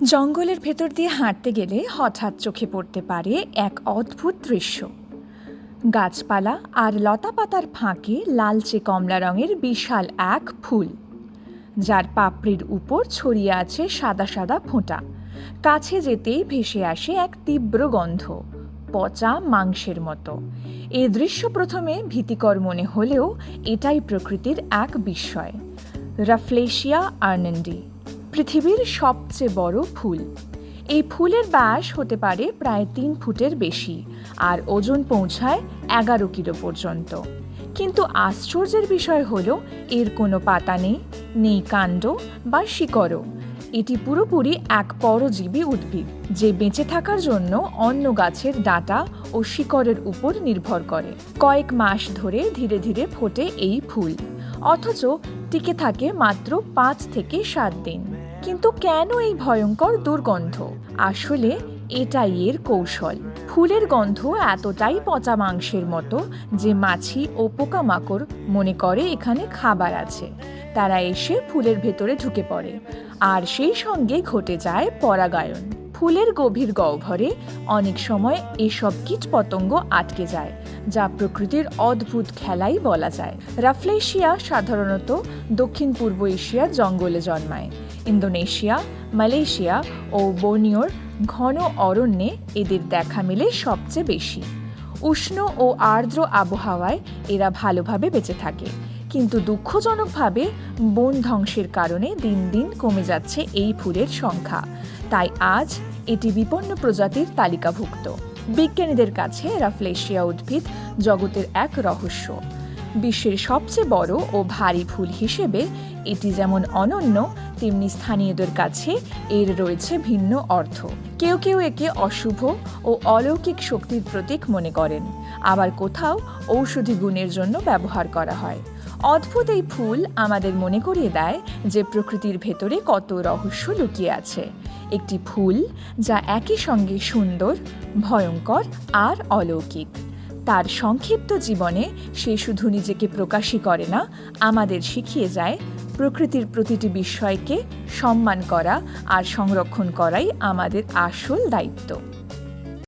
জঙ্গলের ভেতর দিয়ে হাঁটতে গেলে হঠাৎ চোখে পড়তে পারে এক অদ্ভুত দৃশ্য। গাছপালা আর লতাপাতার ফাঁকে লালচে কমলা রঙের বিশাল এক ফুল, যার পাপড়ির উপর ছড়িয়ে আছে সাদা সাদা ফোঁটা। কাছে যেতেই ভেসে আসে এক তীব্র গন্ধ, পচা মাংসের মতো। এই দৃশ্য প্রথমে ভীতিকর মনে হলেও এটাই প্রকৃতির এক বিস্ময়। রাফলেশিয়া আর্নেন্ডি পৃথিবীর সবচেয়ে বড় ফুল। এই ফুলের ব্যাস হতে পারে প্রায় 3 ফুটের বেশি আর ওজন পৌঁছায় 11 কিলো পর্যন্ত। কিন্তু আশ্চর্যের বিষয় হলো এর কোনো পাতা নেই কাণ্ড বা শিকড়ও। এটি পুরোপুরি এক পরজীবী উদ্ভিদ, যে বেঁচে থাকার জন্য অন্য গাছের ডাঁটা ও শিকড়ের উপর নির্ভর করে। কয়েক মাস ধরে ধীরে ধীরে ফোটে এই ফুল, অথচ টিকে থাকে মাত্র 5 থেকে 7 দিন। কিন্তু কেন এই ভয়ঙ্কর দুর্গন্ধ? আসলে এটাই এর কৌশল। ফুলের গন্ধ এতটাই পচা মাংসের মতো যে মাছি ও পোকামাকড় মনে করে এখানে খাবার আছে। তারা এসে ফুলের ভেতরে ঢুকে পড়ে, আর সেই সঙ্গে ঘটে যায় পরাগায়ন। ফুলের গভীর গহ্বরে অনেক সময় এসব কীটপতঙ্গ আটকে যায়, যা প্রকৃতির অদ্ভুত খেলাই বলা যায়। রাফলেশিয়া সাধারণত দক্ষিণ পূর্ব এশিয়ার জঙ্গলে জন্মায়। ইন্দোনেশিয়া, মালয়েশিয়া ও বোর্নিওর ঘন অরণ্যে এদের দেখা মেলে সবচেয়ে বেশি। উষ্ণ ও আর্দ্র আবহাওয়ায় এরা ভালোভাবে বেঁচে থাকে, কিন্তু দুঃখজনকভাবে বন ধ্বংসের কারণে দিন দিন কমে যাচ্ছে এই ফুলের সংখ্যা। তাই আজ এটি বিপন্ন প্রজাতির তালিকাভুক্ত। বিজ্ঞানীদের কাছে রাফলেশিয়া উদ্ভিদ জগতের এক রহস্য। বিশ্বের সবচেয়ে বড় ও ভারী ফুল হিসেবে এটি যেমন অনন্য, তেমনি স্থানীয়দের কাছে এর রয়েছে ভিন্ন অর্থ। কেউ কেউ একে অশুভ ও অলৌকিক শক্তির প্রতীক মনে করেন, আবার কোথাও ঔষধি গুণের জন্য ব্যবহার করা হয়। অদ্ভুত এই ফুল আমাদের মনে করিয়ে দেয় যে প্রকৃতির ভেতরে কত রহস্য লুকিয়ে আছে। একটি ফুল যা একই সঙ্গে সুন্দর, ভয়ঙ্কর আর অলৌকিক। তার সংক্ষিপ্ত জীবনে সে শুধু নিজেকে প্রকাশই করে না, আমাদের শিখিয়ে যায় প্রকৃতির প্রতিটি বিষয়কে সম্মান করা আর সংরক্ষণ করাই আমাদের আসল দায়িত্ব।